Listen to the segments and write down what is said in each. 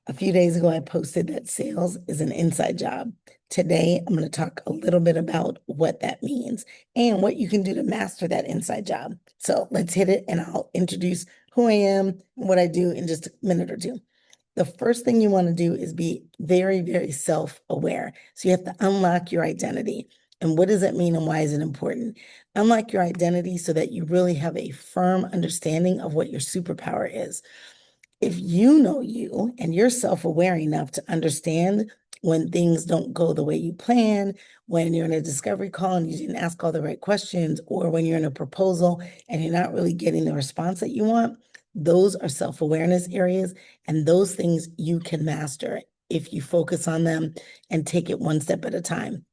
A few days ago, I posted that sales is an inside job. Today, I'm going to talk a little bit about what that means and what you can do to master that inside job. So let's hit it, and I'll introduce who I am and what I do in just a minute or two. The first thing you want to do is be very, very self-aware. So you have to unlock your identity. And what does that mean and why is it important? Unlock your identity so that you really have a firm understanding of what your superpower is. If you know you and you're self-aware enough to understand when things don't go the way you plan, when you're in a discovery call and you didn't ask all the right questions, or when you're in a proposal and you're not really getting the response that you want, those are self-awareness areas, and those things you can master if you focus on them and take it one step at a time.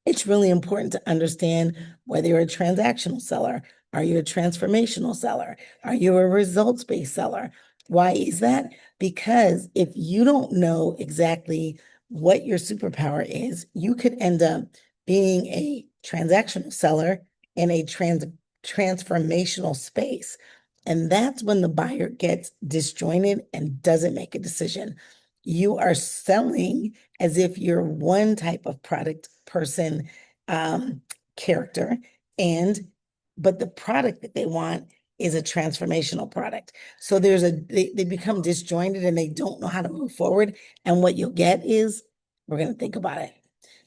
It's really important to understand whether you're a transactional seller. Are you a transformational seller? Are you a results-based seller? Why is that? Because if you don't know exactly what your superpower is, you could end up being a transactional seller in a transformational space. And that's when the buyer gets disjointed and doesn't make a decision. You are selling as if you're one type of product person, um, character, and but the product that they want is a transformational product. So they become disjointed and they don't know how to move forward. And what you'll get is we're gonna think about it.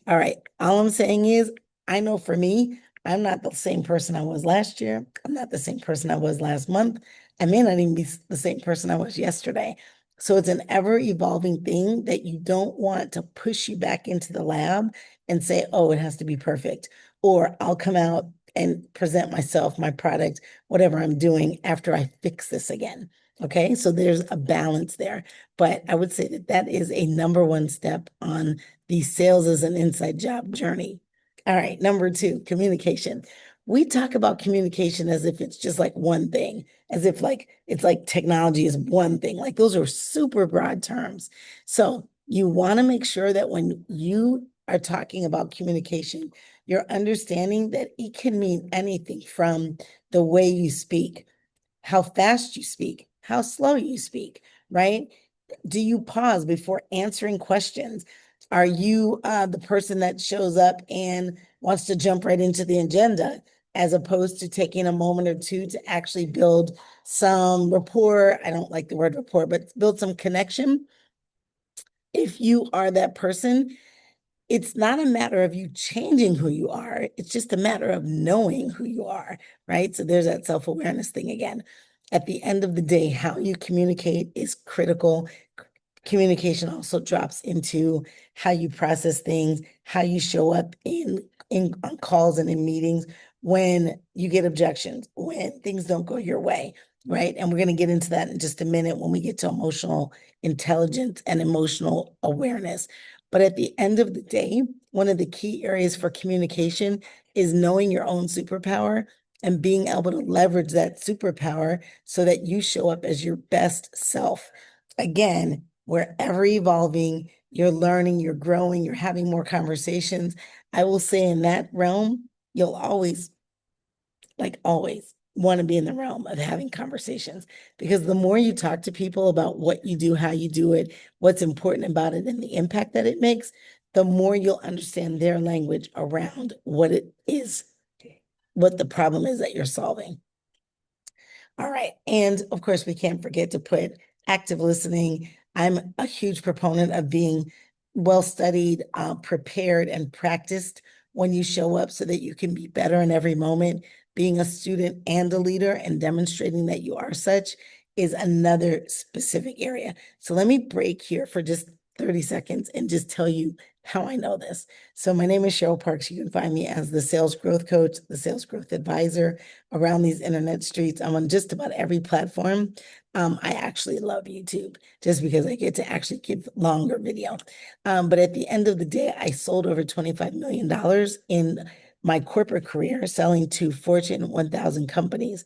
All right. All I'm saying is, I know for me, I'm not the same person I was last year. I'm not the same person I was last month. I may not even be the same person I was yesterday. So it's an ever evolving thing that you don't want to push you back into the lab and say, oh, it has to be perfect. Or I'll come out and present myself, my product, whatever I'm doing after I fix this again. Okay. So there's a balance there. But I would say that that is a number one step on the sales as an inside job journey. All right, number two, communication. We talk about communication as if it's just like one thing, as if like it's like technology is one thing. Like those are super broad terms. So you want to make sure that when you are talking about communication, you're understanding that it can mean anything from the way you speak, how fast you speak, how slow you speak, right? Do you pause before answering questions? Are you the person that shows up and wants to jump right into the agenda as opposed to taking a moment or two to actually build some rapport? I don't like the word rapport, but build some connection. If you are that person, it's not a matter of you changing who you are. It's just a matter of knowing who you are, right? So there's that self-awareness thing again. At the end of the day, how you communicate is critical. Communication also drops into how you process things, how you show up in on calls and in meetings when you get objections, when things don't go your way, right? And we're going to get into that in just a minute when we get to emotional intelligence and emotional awareness. But at the end of the day, one of the key areas for communication is knowing your own superpower and being able to leverage that superpower so that you show up as your best self. Again, we're ever evolving, you're learning, you're growing, you're having more conversations. I will say in that realm, you'll always, like always, want to be in the realm of having conversations because the more you talk to people about what you do, how you do it, what's important about it, and the impact that it makes, the more you'll understand their language around what it is, what the problem is that you're solving. All right. And of course, we can't forget to put active listening. I'm a huge proponent of being well studied, prepared, and practiced when you show up so that you can be better in every moment. Being a student and a leader and demonstrating that you are such is another specific area. So let me break here for just 30 seconds and just tell you how I know this. So my name is Cheryl Parks. You can find me as the sales growth coach, the sales growth advisor around these internet streets. I'm on just about every platform. I actually love YouTube just because I get to actually give longer video. But at the end of the day, I sold over $25 million in my corporate career, selling to Fortune 1000 companies.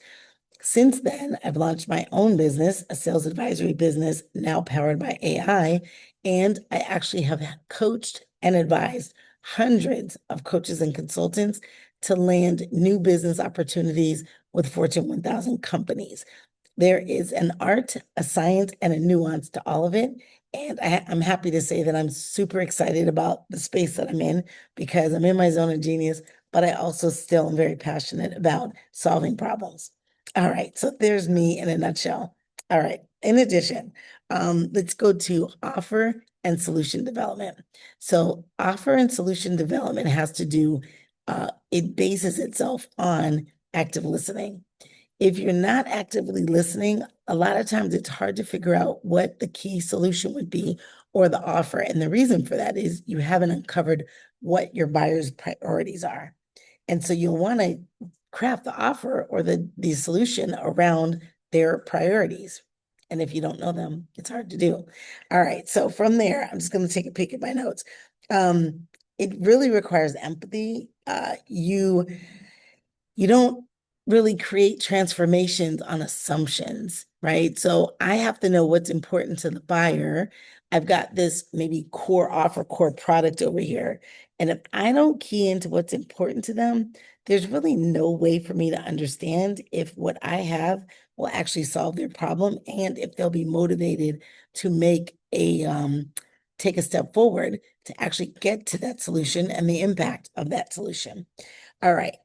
Since then, I've launched my own business, a sales advisory business now powered by AI. And I actually have coached and advised hundreds of coaches and consultants to land new business opportunities with Fortune 1000 companies. There is an art, a science, and a nuance to all of it. And I'm happy to say that I'm super excited about the space that I'm in because I'm in my zone of genius, but I also still am very passionate about solving problems. All right, so there's me in a nutshell. All right, in addition, let's go to offer and solution development. So offer and solution development has to do, it bases itself on active listening. If you're not actively listening, a lot of times it's hard to figure out what the key solution would be or the offer. And the reason for that is you haven't uncovered what your buyer's priorities are. And so you'll want to craft the offer or the solution around their priorities. And if you don't know them, it's hard to do. All right. So from there, I'm just going to take a peek at my notes. It really requires empathy. You don't really create transformations on assumptions, right? So I have to know what's important to the buyer. I've got this maybe core offer, core product over here. And if I don't key into what's important to them, there's really no way for me to understand if what I have will actually solve their problem and if they'll be motivated to make take a step forward to actually get to that solution and the impact of that solution. All right.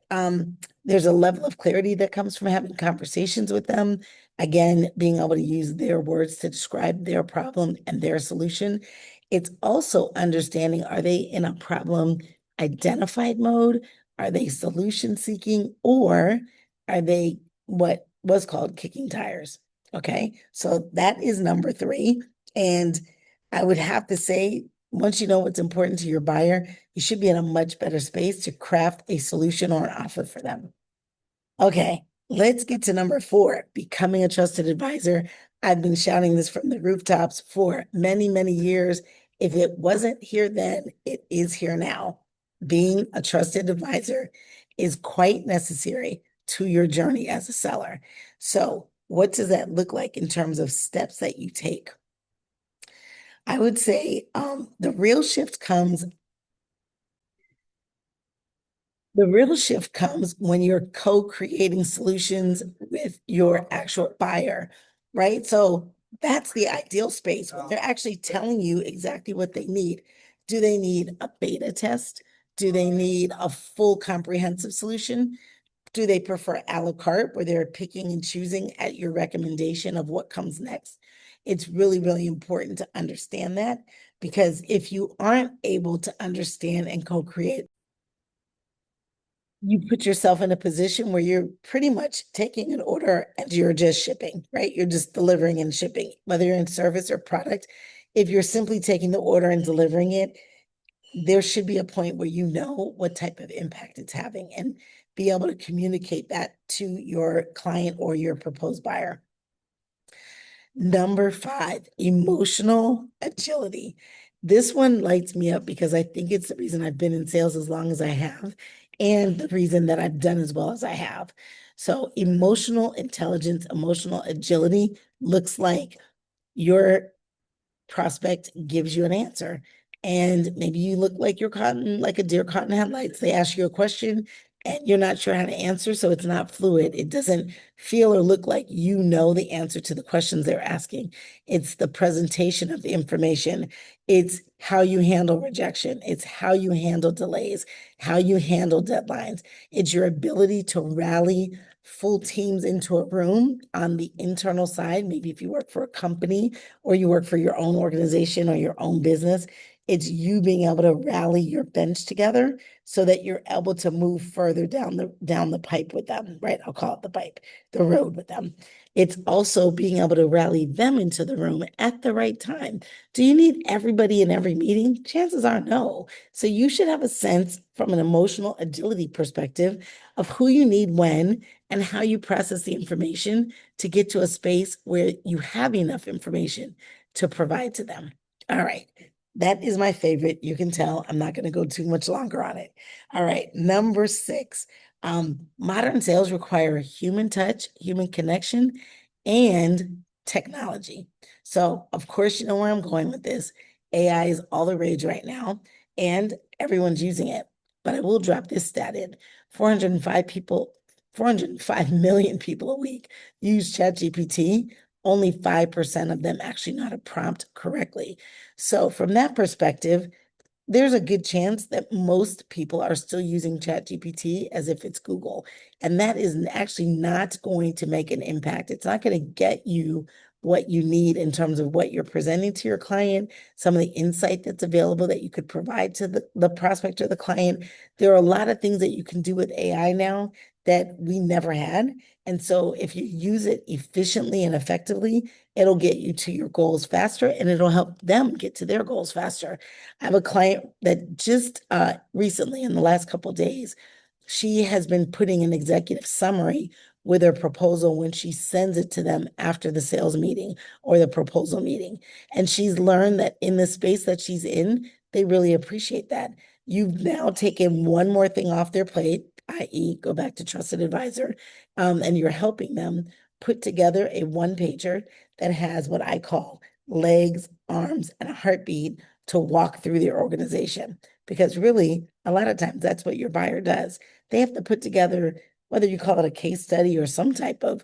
There's a level of clarity that comes from having conversations with them. Again, being able to use their words to describe their problem and their solution. It's also understanding, are they in a problem identified mode? Are they solution seeking? Or are they what was called kicking tires? Okay. So that is number three. And I would have to say, once you know what's important to your buyer, you should be in a much better space to craft a solution or an offer for them. Okay, let's get to number four, becoming a trusted advisor. I've been shouting this from the rooftops for many, many years. If it wasn't here then, it is here now. Being a trusted advisor is quite necessary to your journey as a seller. So, what does that look like in terms of steps that you take? I would say the real shift comes when you're co-creating solutions with your actual buyer, right? So that's the ideal space when they're actually telling you exactly what they need. Do they need a beta test? Do they need a full comprehensive solution? Do they prefer a la carte where they're picking and choosing at your recommendation of what comes next? It's really, really important to understand that because if you aren't able to understand and co-create, you put yourself in a position where you're pretty much taking an order and you're just shipping, right? You're just delivering and shipping, whether you're in service or product. If you're simply taking the order and delivering it, there should be a point where you know what type of impact it's having and be able to communicate that to your client or your proposed buyer. Number five, emotional agility. This one lights me up because I think it's the reason I've been in sales as long as I have, and the reason that I've done as well as I have. So, emotional intelligence, emotional agility looks like your prospect gives you an answer. And maybe you look like you're caught in like a deer caught in headlights. They ask you a question and you're not sure how to answer. So it's not fluid. It doesn't feel or look like you know the answer to the questions they're asking. It's the presentation of the information. It's how you handle rejection. It's how you handle delays, how you handle deadlines. It's your ability to rally full teams into a room on the internal side. Maybe if you work for a company or you work for your own organization or your own business, it's you being able to rally your bench together so that you're able to move further down the pipe with them, right? I'll call it the pipe, the road with them. It's also being able to rally them into the room at the right time. Do you need everybody in every meeting? Chances are no. So you should have a sense from an emotional agility perspective of who you need when and how you process the information to get to a space where you have enough information to provide to them. All right. That is my favorite. You can tell I'm not going to go too much longer on it. All right. Number six, modern sales require human touch, human connection, and technology. So, of course, you know where I'm going with this. AI is all the rage right now, and everyone's using it. But I will drop this stat in. 405 people 405 million people a week use ChatGPT. Only 5% of them actually know how to prompt correctly. So from that perspective, there's a good chance that most people are still using ChatGPT as if it's Google. And that is actually not going to make an impact. It's not going to get you what you need in terms of what you're presenting to your client, some of the insight that's available that you could provide to the prospect or the client. There are a lot of things that you can do with AI now that we never had. And so if you use it efficiently and effectively, it'll get you to your goals faster and it'll help them get to their goals faster. I have a client that just recently, in the last couple of days, she has been putting an executive summary with her proposal when she sends it to them after the sales meeting or the proposal meeting. And she's learned that in the space that she's in, they really appreciate that. You've now taken one more thing off their plate, i.e., go back to trusted advisor, and you're helping them put together a one pager that has what I call legs, arms, and a heartbeat to walk through their organization. Because really, a lot of times that's what your buyer does. They have to put together, whether you call it a case study or some type of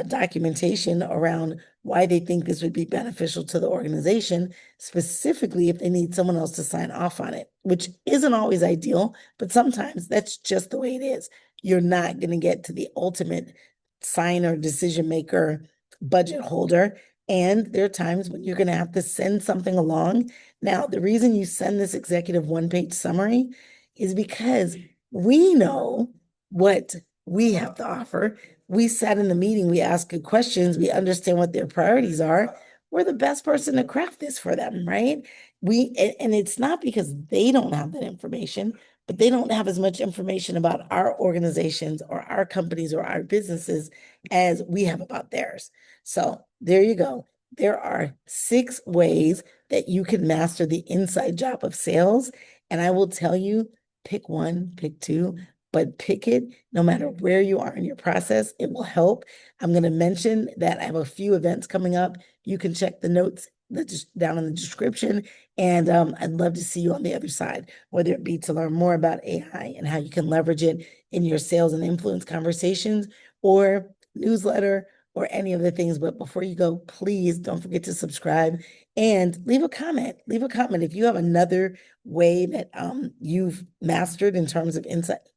documentation around why they think this would be beneficial to the organization, specifically if they need someone else to sign off on it, which isn't always ideal, but sometimes that's just the way it is. You're not going to get to the ultimate signer, decision maker, budget holder. And there are times when you're going to have to send something along. Now, the reason you send this executive one-page summary is because we know what we have to offer. We sat in the meeting, we ask good questions, we understand what their priorities are. We're the best person to craft this for them, right? And it's not because they don't have that information, but they don't have as much information about our organizations or our companies or our businesses as we have about theirs. So there you go. There are 6 ways that you can master the inside job of sales. And I will tell you, pick one, pick two, but pick it no matter where you are in your process. It will help. I'm going to mention that I have a few events coming up. You can check the notes down in the description. And I'd love to see you on the other side, whether it be to learn more about AI and how you can leverage it in your sales and influence conversations or newsletter or any of the things. But before you go, please don't forget to subscribe and leave a comment. Leave a comment if you have another way that you've mastered in terms of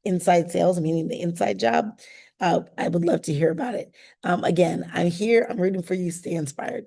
inside sales, meaning the inside job. I would love to hear about it. Again, I'm here. I'm rooting for you. Stay inspired.